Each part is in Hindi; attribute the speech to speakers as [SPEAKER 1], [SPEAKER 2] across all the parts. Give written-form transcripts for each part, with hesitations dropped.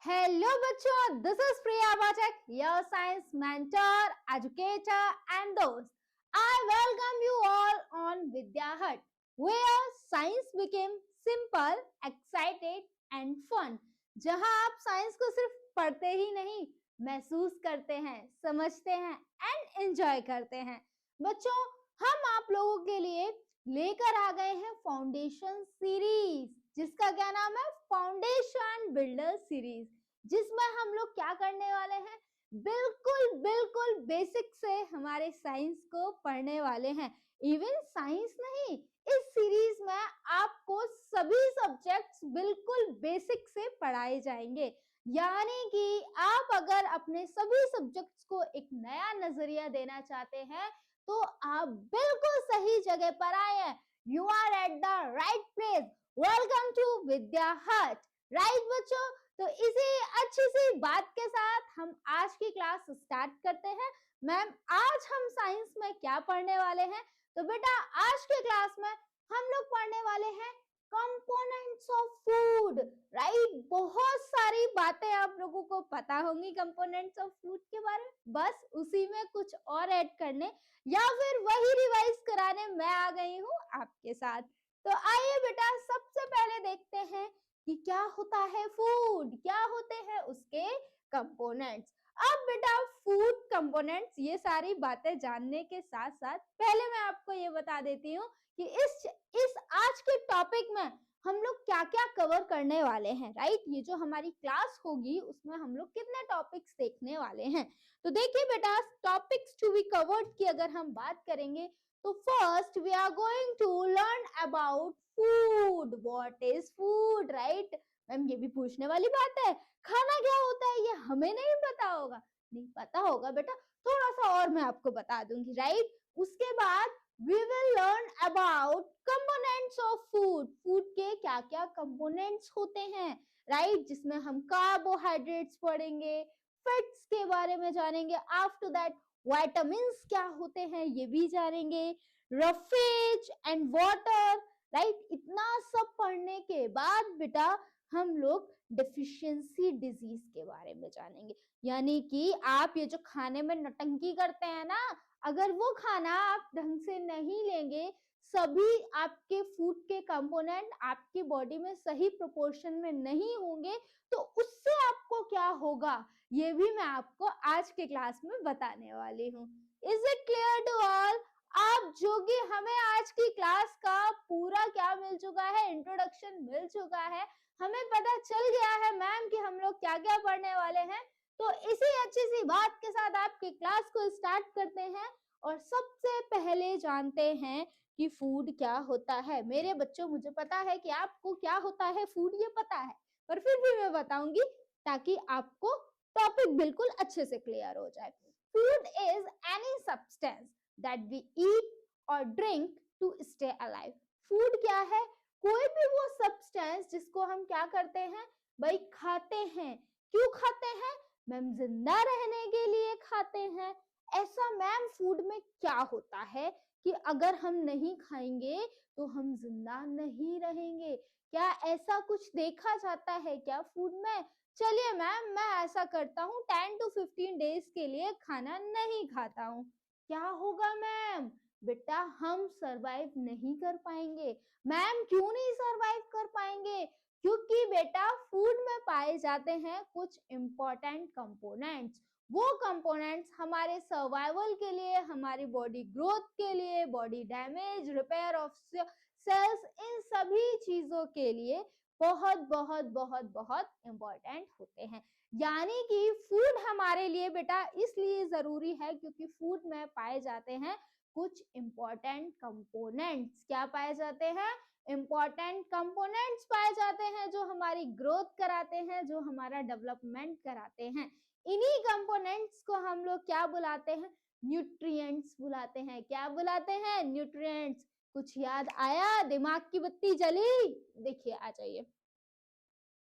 [SPEAKER 1] Hello बच्चों, this is Priya Bachak, your science mentor, educator and host. I welcome you all on Vidya Hut, where science became simple, excited and fun. जहां आप साइंस को सिर्फ पढ़ते ही नहीं, महसूस करते हैं, समझते हैं एंड एंजॉय करते हैं। बच्चों, हम आप लोगों के लिए लेकर आ गए हैं फाउंडेशन सीरीज, जिसका क्या नाम है? फाउंडेशन बिल्डर सीरीज, जिसमें हम लोग क्या करने वाले हैं? बिल्कुल बिल्कुल बेसिक से हमारे साइंस को पढ़ने वाले हैं। इवन साइंस नहीं, इस सीरीज में आपको सभी सब्जेक्ट्स बिल्कुल बेसिक से पढ़ाए जाएंगे। यानी कि आप अगर अपने सभी सब्जेक्ट्स को एक नया नजरिया देना चाहते हैं तो आप बिल्कुल सही जगह पर आए हैं। You are at the right place. Welcome to Vidya hut. Right बच्चों, तो इसी अच्छी सी बात के साथ हम आज की क्लास स्टार्ट करते हैं। मैम, आज हम साइंस में क्या पढ़ने वाले हैं? तो बेटा, आज के क्लास में हम लोग पढ़ने वाले हैं कंपोनेंट्स ऑफ फूड। राइट, बहुत सारी बातें आप लोगों को पता होंगी कंपोनेंट्स ऑफ फूड के बारे में, बस उसी में कुछ और ऐड करने या फिर वही रिवाइज कराने मैं आ गई हूँ आपके साथ। तो आइए बेटा, सबसे पहले देखते हैं कि क्या होता है फूड, क्या होते हैं उसके कंपोनेंट्स। अब बेटा, फूड कंपोनेंट्स, ये सारी बातें जानने के साथ साथ पहले मैं आपको ये बता देती हूँ कि इस आज के टॉपिक में हम लोग क्या क्या कवर करने वाले हैं। राइट, ये जो हमारी क्लास होगी उसमें हम लोग कितने टॉपिक्स देखने वाले हैं। तो देखिए बेटा, टॉपिक्स टू बी कवर्ड की अगर हम बात करेंगे तो first we are going to learn about food. What is food? Right ma'am, ये भी पूछने वाली बात है, खाना क्या होता है ये हमें नहीं पता होगा। नहीं पता होगा बेटा, थोड़ा सा और मैं आपको बता दूंगी। राइट, उसके बाद we will learn about components of food. Food के क्या क्या कंपोनेंट्स होते हैं। राइट, जिसमें हम कार्बोहाइड्रेट्स पढ़ेंगे, फैट्स के बारे में जानेंगे, आफ्टर दैट विटामिन्स क्या होते हैं ये भी जानेंगे, रफेज एंड वाटर। राइट, इतना सब पढ़ने के बाद बेटा हम लोग डेफिशिएंसी डिजीज के बारे में जानेंगे। यानी कि आप ये जो खाने में नटंकी करते हैं ना, अगर वो खाना आप ढंग से नहीं लेंगे, सभी आपके फूड के कंपोनेंट आपकी बॉडी में सही प्रोपोर्शन में नहीं होंगे, तो उससे आपको क्या होगा ये भी मैं आपको आज के क्लास में बताने वाली हूँ। Is it clear to all? आप जो कि हमें आज की क्लास का पूरा क्या मिल चुका है, इंट्रोडक्शन मिल चुका है, हमें पता चल गया है मैम कि हम लोग क्या क्या पढ़ने वाले हैं। तो इसी अच्छी सी बात के साथ आपकी क्लास को स्टार्ट करते हैं और सबसे पहले जानते हैं कि फूड क्या होता है। मेरे बच्चों, मुझे पता है कि आपको क्या होता है फूड ये पता है, पर फिर भी मैं बताऊंगी ताकि आपको टॉपिक बिल्कुल अच्छे से क्लियर हो जाए। Food is any substance that we eat or drink to stay alive. Food क्या है? कोई भी वो सब्सटेंस जिसको हम क्या करते हैं भाई, खाते हैं। क्यों खाते हैं मैम? जिंदा रहने के लिए खाते हैं। ऐसा मैम फूड में क्या होता है कि अगर हम नहीं खाएंगे तो हम जिंदा नहीं रहेंगे? क्या ऐसा कुछ देखा जाता है क्या फूड में? चलिए मैम, मैं ऐसा करता हूँ 10 to 15 डेज के लिए खाना नहीं खाता हूँ। क्या होगा मैम? बेटा, हम सरवाइव नहीं कर पाएंगे। मैम, क्यों नहीं सरवाइव कर पाएंगे? क्योंकि बेटा फूड में पाए जाते हैं कुछ इंपॉर्टेंट कंपोनेंट्स। वो कंपोनेंट्स हमारे सर्वाइवल के लिए, हमारी बॉडी ग्रोथ के लिए, body damage, repair of cells, इन सभी चीजों के लिए बहुत बहुत बहुत बहुत इंपॉर्टेंट होते हैं। यानी कि फूड हमारे लिए बेटा इसलिए जरूरी है क्योंकि फूड में पाए जाते हैं कुछ इंपॉर्टेंट कंपोनेंट्स। क्या पाए जाते हैं? इंपॉर्टेंट कंपोनेंट्स पाए जाते हैं जो हमारी ग्रोथ कराते हैं, जो हमारा डेवलपमेंट कराते हैं। इन्हीं कंपोनेंट्स को हम लोग क्या बुलाते हैं? न्यूट्रिएंट्स बुलाते हैं। क्या बुलाते हैं? न्यूट्रिएंट्स। कुछ याद आया? दिमाग की बत्ती जली? देखिए, आ जाइए।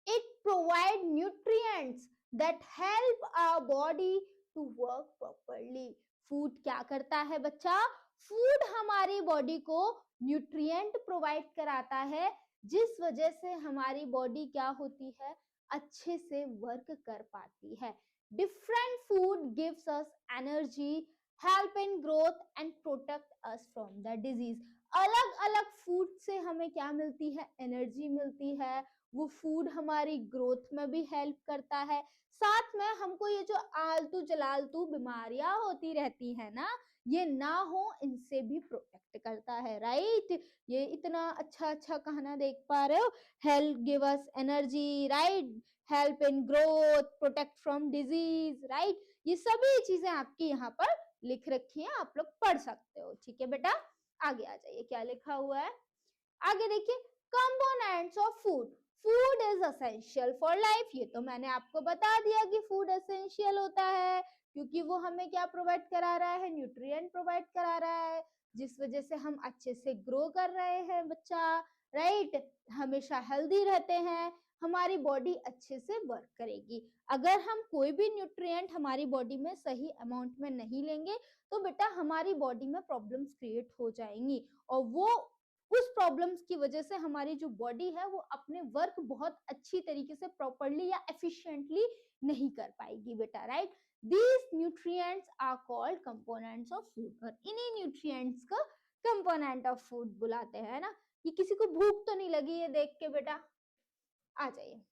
[SPEAKER 1] It provide nutrients that help our body to work properly. Food क्या करता है बच्चा? फूड हमारी बॉडी को न्यूट्रिएंट प्रोवाइड कराता है, जिस वजह से हमारी बॉडी क्या होती है? अच्छे से वर्क कर पाती है। Different food gives us energy, help in growth and protect us from the disease. अलग अलग फूड से हमें क्या मिलती है, एनर्जी मिलती है। वो फूड हमारी ग्रोथ में भी हेल्प करता है, साथ में हमको ये जो आलतू जलालतू बीमारियां होती रहती है ना, ये ना हो, इनसे भी प्रोटेक्ट करता है, राइट। ये इतना अच्छा अच्छा कहना देख पा रहे हो, help give us energy, right, help in growth, protect from disease, right. ये सभी चीजें आपकी यहाँ पर लिख रखी हैं, आप लोग पढ़ सकते हो। ठीक है बेटा, आगे आ जाइए, क्या लिखा हुआ है आगे देखिए। Components of food, food is essential for life. ये तो मैंने आपको बता दिया कि फूड एसेंशियल होता है, क्योंकि वो हमें क्या प्रोवाइड करा रहा है, न्यूट्रिएंट प्रोवाइड करा रहा है, जिस वजह से हम अच्छे से ग्रो कर रहे हैं बच्चा, राइट, हमेशा हेल्दी रहते हैं, हमारी बॉडी अच्छे से वर्क करेगी। अगर हम कोई भी न्यूट्रिएंट हमारी बॉडी में सही अमाउंट में नहीं लेंगे तो बेटा हमारी बॉडी में प्रॉब्लम्स क्रिएट हो जाएंगी, और वो उस प्रॉब्लम्स की वजह से हमारी जो बॉडी है वो अपने वर्क बहुत अच्छी तरीके से प्रॉपरली या एफिशिएंटली नहीं कर पाएगी बेटा, right. These nutrients are called components of food, और इन्हीं न्यूट्रिएंट्स को कंपोनेंट ऑफ फूड बुलाते हैं ना। ये किसी को भूख तो नहीं लगी है देख के बेटा, आ जाइए।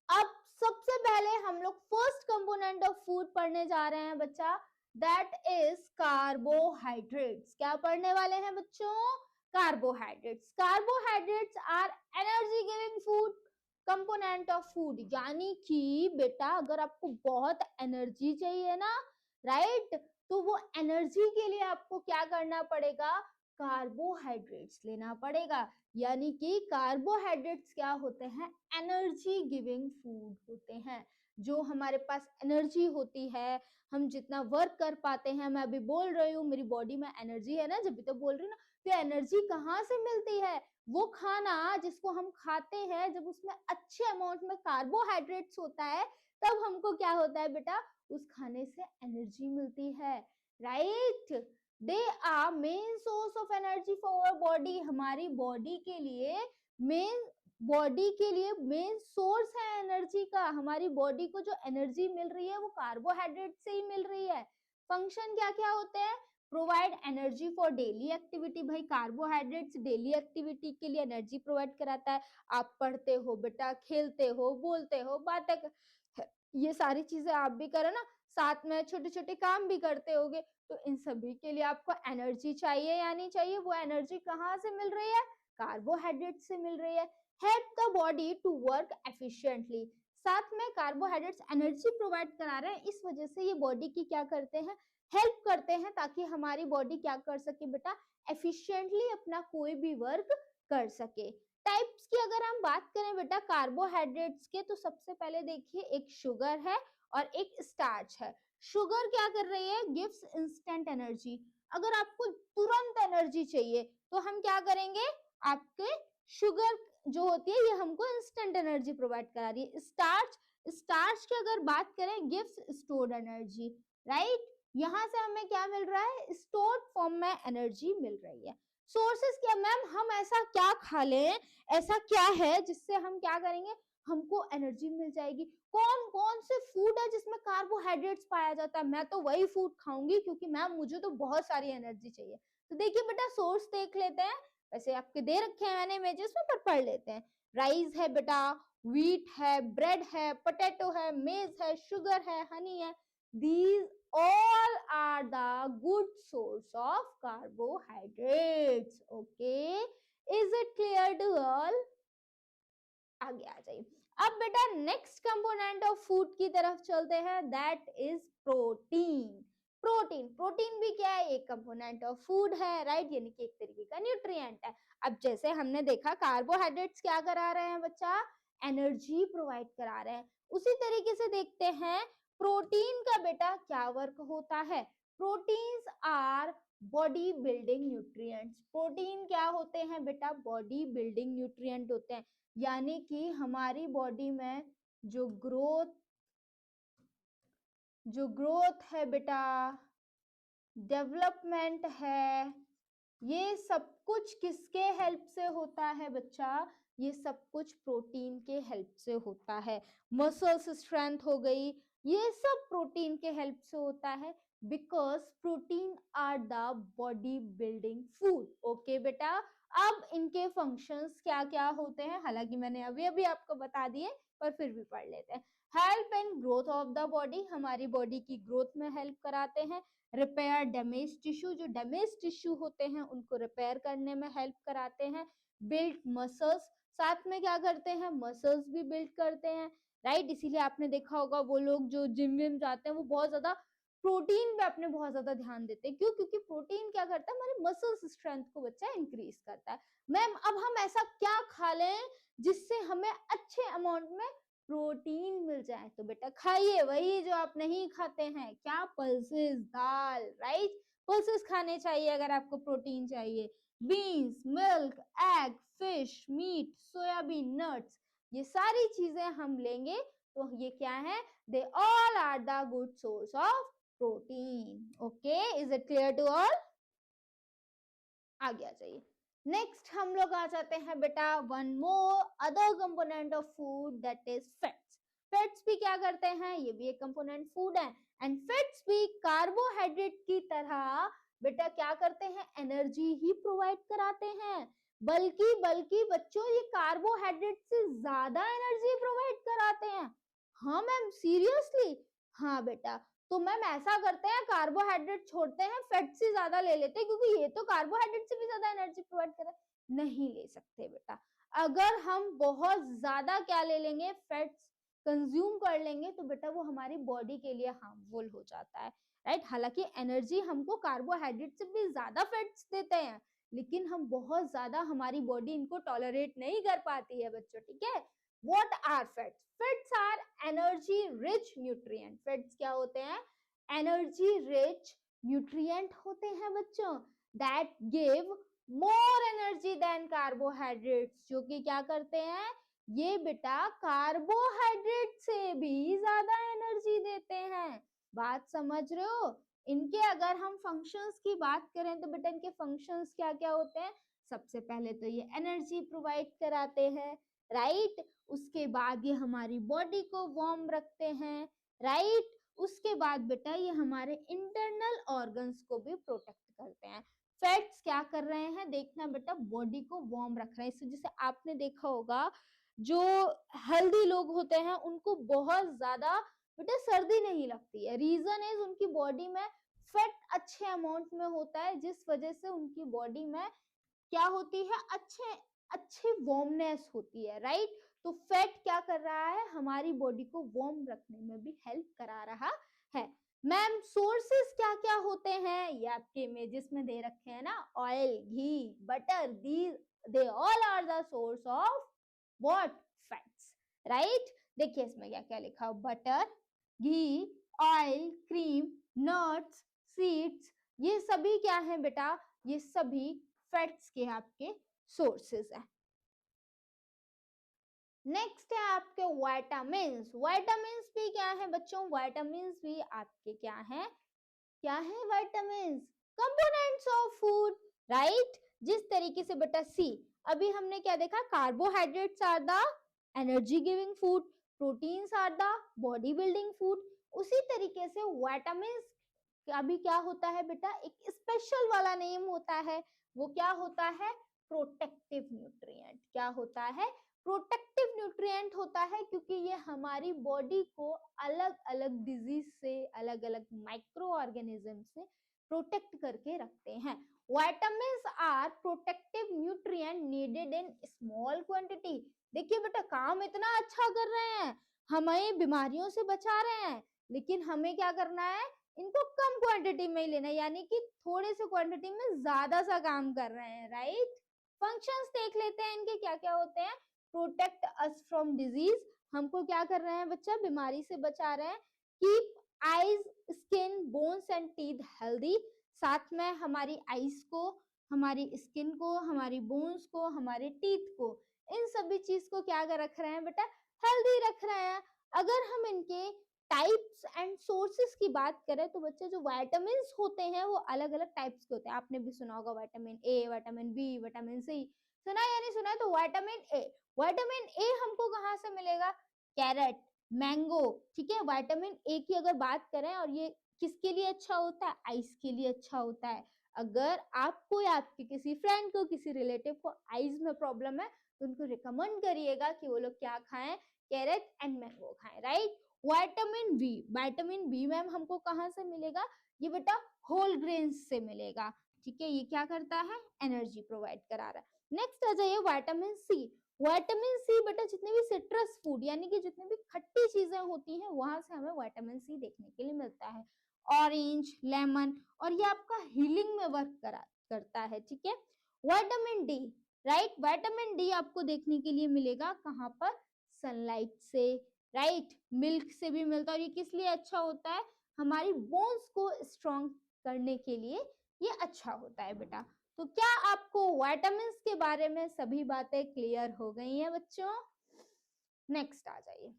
[SPEAKER 1] अब सबसे पहले हम लोग फर्स्ट कंपोनेंट ऑफ फूड पढ़ने जा रहे हैं बच्चा, दैट इज कार्बोहाइड्रेट्स। क्या पढ़ने वाले हैं बच्चों, carbohydrates. Carbohydrates are energy giving food, component of food. यानी कि बेटा अगर आपको बहुत एनर्जी चाहिए ना, राइट, तो वो एनर्जी के लिए आपको क्या करना पड़ेगा, कार्बोहाइड्रेट्स लेना पड़ेगा। यानी कि कार्बोहाइड्रेट्स क्या होते हैं, एनर्जी गिविंग फूड होते हैं। जो हमारे पास एनर्जी होती है, हम जितना वर्क कर पाते हैं, मैं अभी बोल रही हूँ मेरी बॉडी में एनर्जी है ना, जब भी तो बोल रही हूँ ना, तो एनर्जी कहाँ से मिलती है, वो खाना जिसको हम खाते हैं, जब उसमें अच्छे अमाउंट में कार्बोहाइड्रेट्स होता है, तब हमको क्या होता है बेटा, उस खाने से एनर्जी मिलती है, right. They are main source of energy for our body. हमारी बॉडी के लिए मेन सोर्स है एनर्जी का। हमारी बॉडी को जो एनर्जी मिल रही है वो कार्बोहाइड्रेट से ही मिल रही है। फंक्शन क्या क्या होते हैं, provide energy for daily activity. भाई कार्बोहाइड्रेट्स डेली एक्टिविटी के लिए एनर्जी प्रोवाइड कराता है। आप पढ़ते हो बेटा, खेलते हो, बोलते हो, बातें ये सारी चीजें आप भी करो ना, साथ में छोटे छोटे काम भी करते होगे, तो इन सभी के लिए आपको एनर्जी चाहिए या नहीं चाहिए। वो एनर्जी कहाँ से मिल रही है, कार्बोहाइड्रेट से मिल रही है। Help the body to work efficiently. साथ में कार्बोहाइड्रेट्स एनर्जी प्रोवाइड करा रहे हैं, इस वजह से ये बॉडी की क्या करते हैं, हेल्प करते हैं, ताकि हमारी बॉडी क्या कर सके बेटा, एफिशिएंटली अपना कोई भी वर्क कर सके। टाइप्स की अगर हम बात करें बेटा कार्बोहाइड्रेट्स के, तो सबसे पहले देखिए एक शुगर है और एक स्टार्च है। शुगर क्या कर रही है, गिव्स इंस्टेंट एनर्जी। अगर आपको तुरंत एनर्जी चाहिए तो हम क्या करेंगे, आपके शुगर जो होती है ये हमको इंस्टेंट एनर्जी प्रोवाइड करा रही है। स्टार्च की अगर बात करें, गिव्स स्टोर्ड एनर्जी, राइट। यहाँ से हमें क्या मिल रहा है, स्टोर्ड फॉर्म में एनर्जी मिल रही है। सोर्सेस क्या मैम, हम ऐसा क्या खा लें, ऐसा क्या है जिससे हम क्या करेंगे, हमको एनर्जी मिल जाएगी। कौन कौन से फूड है जिसमें कार्बोहाइड्रेट्स पाया जाता है, मैं तो वही फूड खाऊंगी क्योंकि मैम मुझे तो बहुत सारी एनर्जी चाहिए। तो देखिए बेटा सोर्स देख लेते हैं, वैसे आपके दे रखे हैं मैंने इमेजेस में, पर पढ़ लेते हैं। राइस है बेटा, व्हीट है, ब्रेड है, पोटैटो है, मेज है, शुगर है, हनी है। These all are the good source of carbohydrates. Okay, is it clear to all? आगे आ जाइए। अब बेटा नेक्स्ट कंपोनेंट ऑफ फूड की तरफ चलते हैं, दैट इज प्रोटीन। प्रोटीन भी क्या है, एक कंपोनेंट ऑफ फूड है, राइट, यानी कि एक तरीके का न्यूट्रिएंट है। अब जैसे हमने देखा कार्बोहाइड्रेट्स क्या करा रहे हैं बच्चा, एनर्जी प्रोवाइड करा रहे हैं, उसी तरीके से देखते हैं प्रोटीन का बेटा क्या वर्क होता है। Proteins our body building nutrients. Protein क्या होते हैं बेटा, बॉडी बिल्डिंग न्यूट्रिएंट होते हैं। यानी कि हमारी बॉडी में जो ग्रोथ है बेटा, डेवलपमेंट है, ये सब कुछ किसके हेल्प से होता है बच्चा, ये सब कुछ प्रोटीन के हेल्प से होता है। मसल्स स्ट्रेंथ हो गई, ये सब प्रोटीन के हेल्प से होता है, because protein are the body building food. Okay बेटा, अब इनके फंक्शंस क्या क्या होते हैं, हालांकि मैंने अभी अभी आपको बता दिए पर फिर भी पढ़ लेते हैं। Help in growth of the body, हमारी बॉडी की ग्रोथ में हेल्प कराते हैं। रिपेयर डैमेज टिश्यू, जो डैमेज टिश्यू होते हैं उनको रिपेयर करने में हेल्प कराते हैं। बिल्ड मसल्स, साथ में क्या करते हैं, मसल्स भी बिल्ड करते हैं, राइट। इसीलिए आपने देखा होगा वो लोग जो जिम विम जाते हैं वो बहुत ज्यादा प्रोटीन पे अपने बहुत ज्यादा ध्यान देते हैं। क्यों? क्योंकि प्रोटीन क्या करता है, हमारे मसल्स स्ट्रेंथ को बच्चा इंक्रीज करता है। मैम अब हम ऐसा क्या खा लें जिससे हमें अच्छे अमाउंट में प्रोटीन मिल जाए? तो बेटा खाइए वही जो आप नहीं खाते हैं, क्या? पल्सेस, दाल, राइट। पल्सेस खाने चाहिए अगर आपको प्रोटीन चाहिए। Beans, milk, egg, fish, meat, soybean, nuts, ये सारी चीजें हम लेंगे तो ये क्या है, they all are the good source of protein. Okay, is it clear to all? आगे आ जाइए। नेक्स्ट हम लोग आ जाते हैं बेटा one more other component of food, that is fats. Fats भी क्या करते हैं, ये भी एक कंपोनेंट फूड है। एंड फैट्स भी कार्बोहाइड्रेट की तरह बेटा क्या करते हैं, एनर्जी ही प्रोवाइड कराते हैं। बल्कि बल्कि बच्चों ये कार्बोहाइड्रेट से ज्यादा एनर्जी प्रोवाइड कराते हैं। हाँ मैम सीरियसली? हाँ बेटा, तो मैम ऐसा करते हैं, कार्बोहाइड्रेट छोड़ते हैं, फैट से ज्यादा ले लेते हैं, क्योंकि ये तो कार्बोहाइड्रेट से भी ज्यादा एनर्जी प्रोवाइड कर रहा है। नहीं ले सकते बेटा। अगर हम बहुत ज्यादा क्या ले लेंगे, फैट्स कंज्यूम कर लेंगे, तो बेटा वो हमारी बॉडी के लिए हार्मफुल हो जाता है, राइट। हालांकि एनर्जी हमको कार्बोहाइड्रेट से भी ज्यादा फैट्स देते हैं, लेकिन हम बहुत ज्यादा, हमारी बॉडी इनको टॉलरेट नहीं कर पाती है बच्चों, ठीक है। What are fats? Fats are energy rich nutrient. Fats क्या होते हैं, energy rich nutrient होते हैं बच्चों, that give more energy than carbohydrates, जो कि क्या करते हैं, ये बेटा कार्बोहाइड्रेट से भी ज्यादा एनर्जी देते हैं। बात समझ रहे हो? इनके अगर हम फंक्शंस की बात करें तो बेटा इनके फंक्शंस क्या क्या होते हैं, सबसे पहले तो ये एनर्जी प्रोवाइड कराते हैं, राइट। उसके बाद ये हमारी बॉडी को वार्म रखते हैं, राइट। उसके बाद बेटा ये हमारे इंटरनल ऑर्गन्स को भी प्रोटेक्ट करते हैं। फैट्स क्या कर रहे हैं, देखना बेटा, बॉडी को वार्म रख रहे हैं। इससे जैसे आपने देखा होगा जो हेल्दी लोग होते हैं उनको बहुत ज्यादा बेटा सर्दी नहीं लगती है। रीजन इज उनकी बॉडी में फैट अच्छे अमाउंट में होता है, जिस वजह से उनकी बॉडी में क्या होती है, अच्छे अच्छी वार्मनेस होती है, राइट। तो फैट क्या कर रहा है, हमारी बॉडी को वार्म रखने में भी हेल्प करा रहा है। मैम सोर्सेस क्या क्या होते हैं, ये आपके इमेजेस में दे रखे हैं ना, oil, ghee, butter, these they all are the source of what, fats, right. देखिए इसमें क्या क्या लिखा, butter, ghee, oil, cream, nuts, seeds, ये सभी क्या है बेटा, ये सभी फैट्स के आपके सोर्सेस है। नेक्स्ट है आपके विटामिन्स। विटामिन्स भी क्या है बच्चों, विटामिन्स भी आपके क्या है, क्या है vitamins, components of food, right. जिस तरीके से बेटा सी, अभी हमने क्या देखा, carbohydrates are the energy giving food, proteins are the body building food, उसी तरीके से विटामिन्स अभी क्या होता है बेटा, एक स्पेशल वाला नेम होता है, वो क्या होता है, प्रोटेक्टिव न्यूट्रिएंट। क्या होता है, प्रोटेक्टिव न्यूट्रिएंट होता है, क्योंकि ये हमारी बॉडी को अलग अलग डिजीज से, अलग अलग माइक्रो ऑर्गेनिज्म से प्रोटेक्ट करके रखते हैं। Vitamins are protective nutrient needed in small quantity. देखिए बेटा काम इतना अच्छा कर रहे हैं, हमें बीमारियों से बचा रहे हैं, लेकिन हमें क्या करना है, इनको कम क्वांटिटी में ही लेना है, यानी कि थोड़े से क्वांटिटी में ज्यादा सा काम कर रहे हैं, राइट। फंक्शंस देख लेते हैं इनके क्या क्या होते हैं। प्रोटेक्ट अस फ्रॉम डिजीज, हमको क्या कर रहे हैं बच्चा, बीमारी से बचा रहे हैं। Keep eyes, skin, bones and teeth healthy, साथ में हमारी आईज को, हमारी स्किन को, हमारी बोन्स को, हमारे टीथ को, इन सभी चीज को क्या कर रख रहे हैं बेटा, हेल्दी रख रहे हैं। अगर हम इनके टाइप्स एंड सोर्सेस की बात करें तो बच्चे जो विटामिन्स होते हैं वो अलग अलग टाइप्स के होते हैं। आपने भी सुना होगा vitamin A, vitamin B, vitamin C, सुना या नहीं सुना? तो विटामिन ए हमको कहाँ से मिलेगा? कैरेट, मैंगो, ठीक है। विटामिन ए की अगर बात करें, और ये किसके लिए अच्छा होता है? आइज के लिए अच्छा होता है। अगर आपको या आपके किसी फ्रेंड को, किसी रिलेटिव को आइज में प्रॉब्लम है, तो उनको रिकमेंड करिएगा कि वो लोग क्या खाएं? कैरेट एंड मैंगो खाएं, राइट। विटामिन बी मैम हमको कहाँ से मिलेगा? ये बेटा होल ग्रेन्स से मिलेगा, ठीक है। ये क्या करता है? एनर्जी प्रोवाइड करा रहा है। नेक्स्ट आ जाइए विटामिन सी। विटामिन सी बेटा जितने भी सिट्रस फूड यानी कि जितने भी खट्टी चीजें होती हैं, वहां से हमें विटामिन सी देखने के लिए मिलता है। ऑरेंज, लेमन, और ये आपका हीलिंग में वर्क करता है, ठीक है। Vitamin D, right, vitamin D आपको देखने के लिए मिलेगा कहाँ पर? सनलाइट से, राइट, मिल्क से भी मिलता है। और ये किस लिए अच्छा होता है? हमारी बोन्स को स्ट्रॉन्ग करने के लिए ये अच्छा होता है बेटा। तो क्या आपको विटामिन के बारे में सभी बातें क्लियर हो गई हैं बच्चों? नेक्स्ट आ जाइए,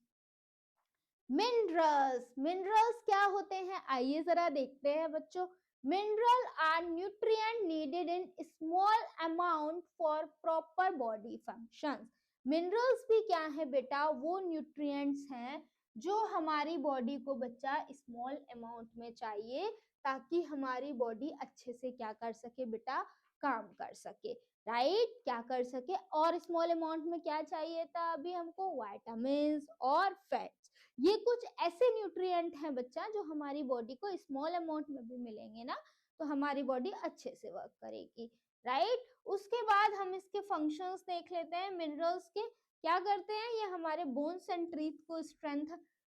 [SPEAKER 1] मिनरल्स। मिनरल्स क्या होते हैं? आइए जरा देखते हैं बच्चों। Mineral are nutrient needed in small amount for proper body functions. Minerals भी क्या है बेटा? वो न्यूट्रिएंट्स हैं जो हमारी बॉडी को बच्चा स्मॉल अमाउंट में चाहिए, ताकि हमारी बॉडी अच्छे से क्या कर सके बेटा? काम कर सके, राइट, क्या कर सके। और स्मॉल अमाउंट में क्या चाहिए था अभी हमको? विटामिन और फैट्स। ये कुछ ऐसे न्यूट्रिएंट हैं बच्चा जो हमारी बॉडी को स्मॉल अमाउंट में भी मिलेंगे ना, तो हमारी बॉडी अच्छे से वर्क करेगी, राइट। उसके बाद हम इसके फंक्शंस देख लेते हैं मिनरल्स के। क्या करते हैं? ये हमारे बोन्स एंड टीथ को स्ट्रेंथ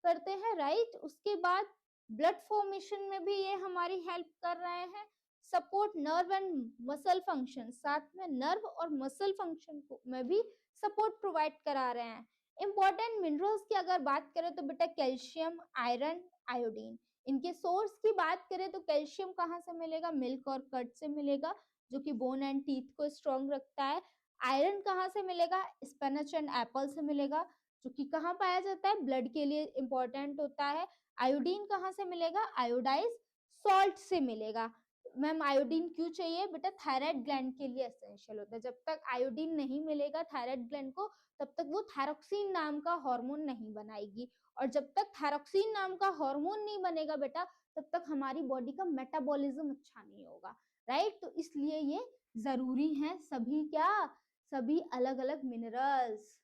[SPEAKER 1] करते हैं, राइट। उसके बाद ब्लड फॉर्मेशन में भी ये हमारी हेल्प कर रहे हैं। Support nerve and muscle function, साथ में नर्व और मसल फंक्शन को में भी सपोर्ट प्रोवाइड करा रहे हैं। इंपॉर्टेंट मिनरल्स की अगर बात करें तो बेटा कैल्शियम, आयरन, आयोडीन। इनके सोर्स की बात करें तो कैल्शियम कहाँ से मिलेगा? मिल्क और कर्ड से मिलेगा, जो कि बोन एंड टीथ को स्ट्रॉन्ग रखता है। आयरन कहाँ से मिलेगा? स्पिनच एंड एप्पल से मिलेगा, जो कि कहाँ पाया जाता है? ब्लड के लिए इंपॉर्टेंट होता है। आयोडीन कहाँ से मिलेगा? आयोडाइज सॉल्ट से मिलेगा। मैम आयोडीन क्यों चाहिए बेटा? थायराइड ग्लैंड के लिए एसेंशियल होता है। जब तक आयोडीन नहीं मिलेगा थायराइड ग्लैंड को, तब तक वो थायरोक्सिन नाम का हार्मोन नहीं बनाएगी। और जब तक थायरोक्सिन नाम का हार्मोन नहीं बनेगा बेटा, तब तक हमारी बॉडी का मेटाबॉलिज्म अच्छा नहीं होगा, राइट। तो इसलिए ये जरूरी है सभी क्या? सभी अलग अलग मिनरल्स।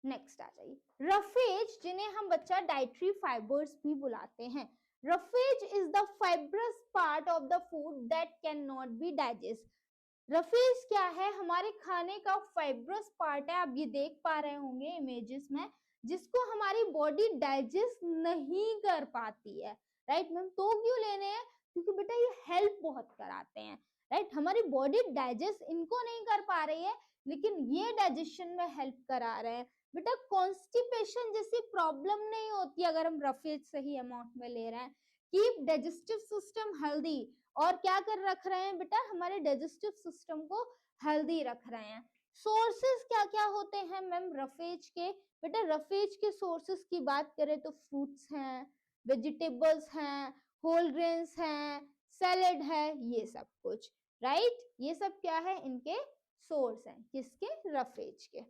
[SPEAKER 1] नेक्स्ट आ जाइए, रफेज, जिन्हें हम बच्चा डाइटरी फाइबर्स भी बुलाते हैं। Roughage is the fibrous part of the food that can not be digest. Roughage क्या है? हमारे खाने का फाइब्रस पार्ट है, आप ये देख पा रहे होंगे इमेजेस में, जिसको हमारी बॉडी डाइजेस्ट नहीं कर पाती है, राइट मैम। तो क्यों लेने हैं? क्योंकि बेटा ये हेल्प बहुत कराते हैं, राइट। हमारी बॉडी डाइजेस्ट इनको नहीं कर पा रही है, लेकिन ये डाइजेशन में हेल्प करा रहे हैं। बेटा कॉन्स्टिपेशन जैसी प्रॉब्लम नहीं होती अगर हम रफेज सही अमाउंट में ले रहे हैं। कीप डाइजेस्टिव सिस्टम हेल्दी, और क्या कर रख रहे हैं बेटा? हमारे डाइजेस्टिव सिस्टम को हेल्दी रख रहे हैं। सोर्सेस क्या क्या होते हैं मैम रफेज के? बेटा रफेज के सोर्सेस की बात करें तो फ्रूट्स हैं, वेजिटेबल्स हैं, होल ग्रेन्स हैं, सैलेड है, ये सब कुछ, राइट। ये सब क्या है? इनके सोर्स हैं, किसके? रफेज के।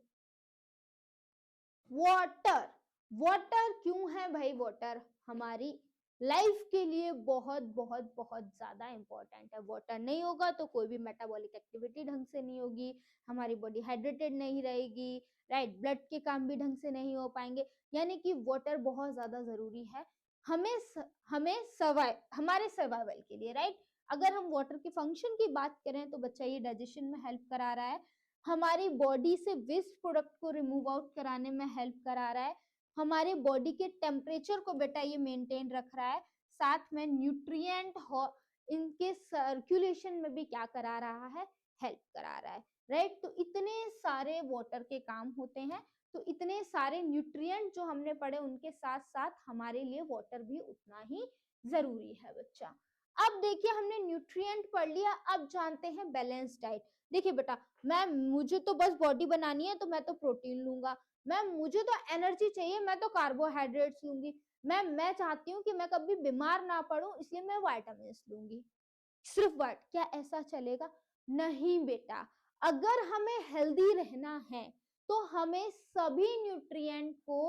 [SPEAKER 1] वाटर, वाटर क्यों है भाई? वाटर हमारी लाइफ के लिए बहुत बहुत बहुत ज्यादा इंपॉर्टेंट है। वाटर नहीं होगा तो कोई भी मेटाबॉलिक एक्टिविटी ढंग से नहीं होगी, हमारी बॉडी हाइड्रेटेड नहीं रहेगी, राइट। ब्लड के काम भी ढंग से नहीं हो पाएंगे, यानी कि वाटर बहुत ज्यादा जरूरी है हमें हमारे सर्वाइवल के लिए, राइट। अगर हम वाटर के फंक्शन की बात करें तो बच्चा ये डाइजेशन में हेल्प करा रहा है, हमारी बॉडी से वेस्ट प्रोडक्ट को रिमूव आउट कराने में हेल्प करा रहा है, हमारे बॉडी के टेम्परेचर को बेटा ये मेंटेन रख रहा है, साथ में न्यूट्रिएंट इनके सर्कुलेशन में भी क्या करा रहा है? हेल्प करा रहा है, राइट। तो इतने सारे वाटर के काम होते हैं, तो इतने सारे न्यूट्रिएंट जो हमने पढ़े उनके साथ साथ हमारे लिए वाटर भी उतना ही जरूरी है बच्चा। अब देखिए हमने न्यूट्रिएंट पढ़ लिया, अब जानते हैं बैलेंस डाइट। देखिए बेटा, मैम मुझे तो बस बॉडी बनानी है तो मैं तो प्रोटीन लूंगा, मैम मुझे तो एनर्जी चाहिए मैं तो कार्बोहाइड्रेट्स लूंगी, मैम मैं चाहती हूँ कि मैं कभी बीमार ना पड़ूं इसलिए मैं विटामिन लूंगी, सिर्फ क्या ऐसा चलेगा? नहीं बेटा, अगर हमें हेल्दी रहना है तो हमें सभी न्यूट्रिएंट को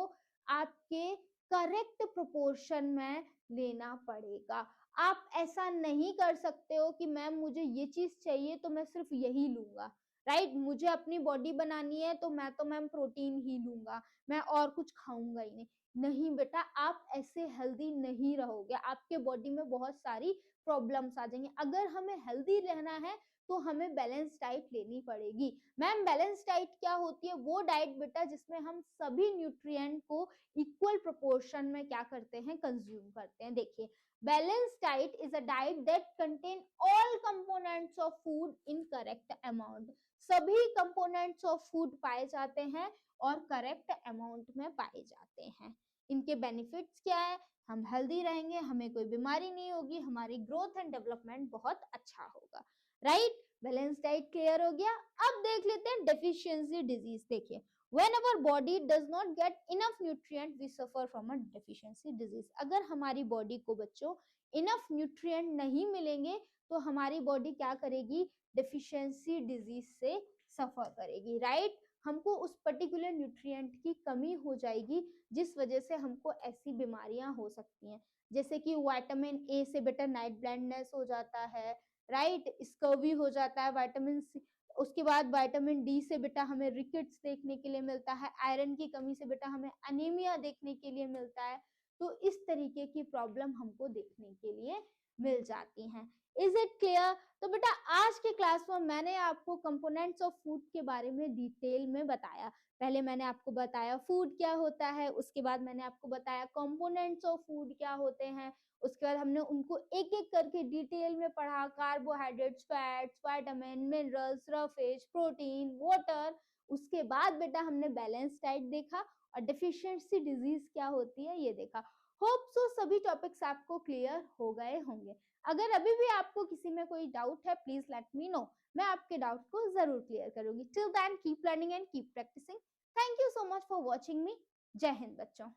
[SPEAKER 1] आपके करेक्ट प्रोपोर्शन में लेना पड़ेगा। आप ऐसा नहीं कर सकते हो कि मैम मुझे ये चीज चाहिए तो मैं सिर्फ यही लूंगा, राइट? मुझे अपनी बॉडी बनानी है तो मैं तो मैम प्रोटीन ही लूंगा, मैं और कुछ खाऊंगा ही नहीं। नहीं बेटा, आप ऐसे हेल्दी नहीं रहोगे, आपके बॉडी में बहुत सारी प्रॉब्लम्स आ जाएंगी। अगर हमें हेल्दी रहना है तो हमें बैलेंस डाइट लेनी पड़ेगी। मैम बैलेंस डाइट क्या होती है? वो डाइट बेटा जिसमें हम सभी न्यूट्रिएंट को इक्वल प्रोपोर्शन में क्या करते हैं, कंज्यूम करते हैं। देखिए, balance diet is a diet that contain all components of food in correct amount. सभी कंपोनेंट्स ऑफ फूड पाए जाते हैं और करेक्ट अमाउंट में पाए जाते हैं। इनके बेनिफिट्स क्या है? हम हेल्दी रहेंगे, हमें कोई बीमारी नहीं होगी, हमारी ग्रोथ एंड डेवलपमेंट बहुत अच्छा होगा, राइट? बैलेंस डाइट क्लियर हो गया। अब देख लेते हैं डेफिशिएंसी डिजीज। देखिए, when our body does not get enough nutrient we suffer from a deficiency disease। अगर हमारी बॉडी को बच्चों इनफ न्यूट्रिएंट नहीं मिलेंगे तो हमारी बॉडी क्या करेगी? डेफिशिएंसी डिजीज से सफर करेगी, राइट? हमको उस पर्टिकुलर न्यूट्रिएंट की कमी हो जाएगी जिस वजह से हमको ऐसी बीमारियां हो सकती हैं, जैसे कि विटामिन ए से बेटा नाइट ब्लाइंडनेस हो जाता है, राइट? स्कर्वी हो जाता है। विटामिन सी, उसके बाद विटामिन डी से बेटा हमें रिकेट्स देखने के लिए मिलता है। आयरन की कमी से बेटा हमें अनीमिया देखने के लिए मिलता है। तो इस तरीके की प्रॉब्लम हमको देखने के लिए मिल जाती हैं। Is it clear? तो बेटा आज के क्लास में मैंने आपको कंपोनेंट्स ऑफ फूड के बारे में डिटेल में बताया। पहले मैंने आपको बताया फूड क्या होता है, उसके बाद मैंने आपको बताया कंपोनेंट्स ऑफ फूड क्या होते हैं, उसके बाद हमने उनको एक एक करके डिटेल में पढ़ा। Carbohydrates, fats, vitamin, minerals, roughage, protein, water. उसके बाद बेटा हमने बैलेंस डाइट देखा और डेफिशिएंसी डिजीज क्या होती है ये देखा। होप सो सभी टॉपिक्स आपको क्लियर हो गए होंगे। अगर अभी भी आपको किसी में कोई डाउट है प्लीज लेट मी नो, मैं आपके डाउट को जरूर क्लियर करूंगी। Till then keep learning and keep practicing. Thank you so much for watching me. जय हिंद बच्चों।